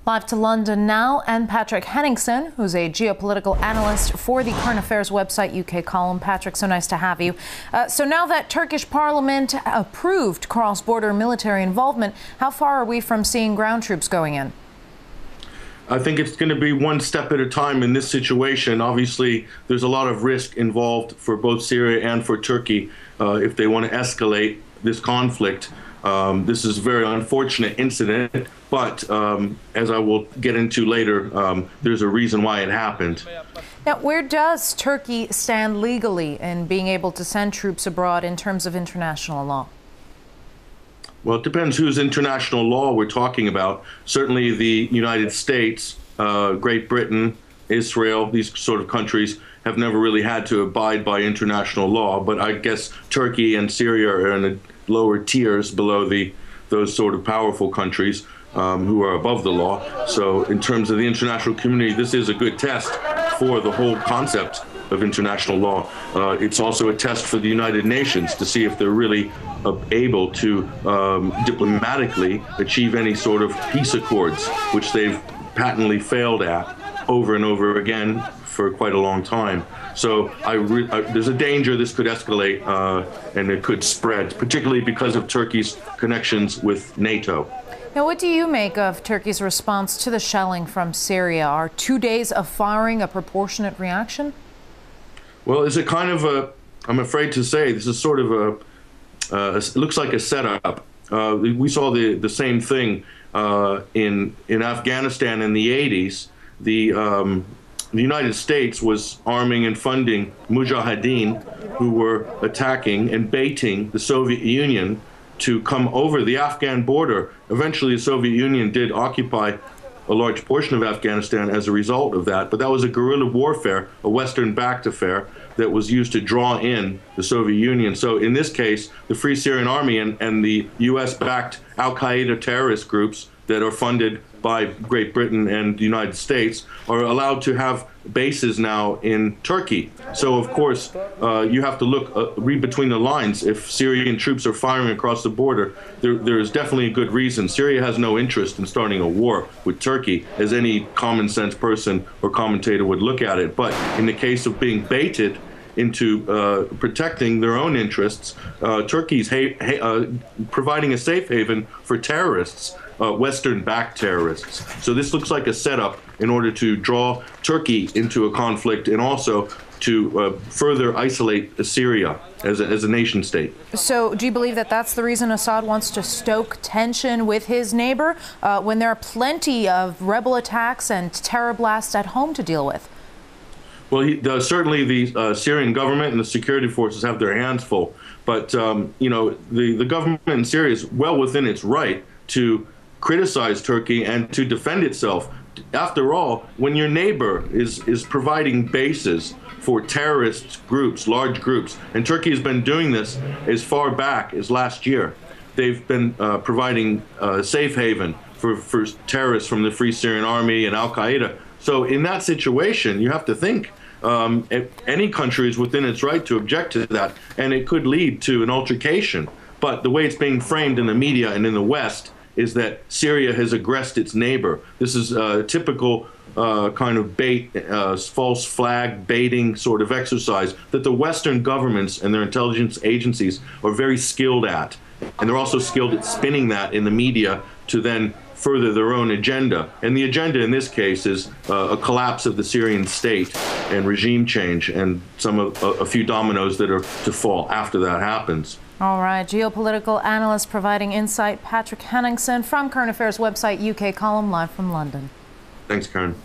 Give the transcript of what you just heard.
Live to London now, and Patrick Henningsen, who's a geopolitical analyst for the current affairs website UK column. Patrick, so nice to have you. So now that Turkish parliament approved cross-border military involvement, how far are we from seeing ground troops going in? I think it's going to be one step at a time in this situation. Obviously, there's a lot of risk involved for both Syria and for Turkey if they want to escalate this conflict. This is a very unfortunate incident, but as I will get into later, there's a reason why it happened. Now, where does Turkey stand legally in being able to send troops abroad in terms of international law? Well, it depends whose international law we're talking about. Certainly the United States, Great Britain, Israel, these sort of countries have never really had to abide by international law. But I guess Turkey and Syria are in the lower tiers below those sort of powerful countries who are above the law. So in terms of the international community, this is a good test for the whole concept of international law. It's also a test for the United Nations to see if they're really able to diplomatically achieve any sort of peace accords, which they've patently failed at over and over again for quite a long time. So there's a danger this could escalate and it could spread, particularly because of Turkey's connections with NATO. Now, what do you make of Turkey's response to the shelling from Syria? Are 2 days of firing a proportionate reaction? Well, is it kind of I'm afraid to say, this is sort of it looks like a setup. We saw the same thing in Afghanistan in the 80s. The United States was arming and funding mujahideen who were attacking and baiting the Soviet Union to come over the Afghan border. Eventually, the Soviet Union did occupy a large portion of Afghanistan as a result of that, but that was a guerrilla warfare, a Western-backed affair that was used to draw in the Soviet Union. So in this case, the Free Syrian Army and the US-backed al-Qaeda terrorist groups that are funded by Great Britain and the United States are allowed to have bases now in Turkey. So of course, you have to read between the lines. If Syrian troops are firing across the border, there is definitely a good reason. Syria has no interest in starting a war with Turkey, as any common sense person or commentator would look at it. But in the case of being baited into protecting their own interests, Turkey's providing a safe haven for terrorists, Western-backed terrorists. So this looks like a setup in order to draw Turkey into a conflict and also to further isolate Syria as a nation state. So do you believe that that's the reason Assad wants to stoke tension with his neighbor when there are plenty of rebel attacks and terror blasts at home to deal with? Well, certainly the Syrian government and the security forces have their hands full. But, you know, the government in Syria is well within its right to criticize Turkey and to defend itself. After all, when your neighbor is providing bases for terrorist groups, large groups, and Turkey has been doing this as far back as last year, they've been providing safe haven for terrorists from the Free Syrian Army and al-Qaeda. So in that situation, you have to think any country is within its right to object to that, and it could lead to an altercation. But the way it's being framed in the media and in the West is that Syria has aggressed its neighbor. This is a typical kind of bait, false flag baiting sort of exercise that the Western governments and their intelligence agencies are very skilled at. And they're also skilled at spinning that in the media to then further their own agenda. And the agenda in this case is a collapse of the Syrian state and regime change and a few dominoes that are to fall after that happens. All right, geopolitical analyst providing insight, Patrick Henningsen from current affairs website UK column, live from London. Thanks, Karen.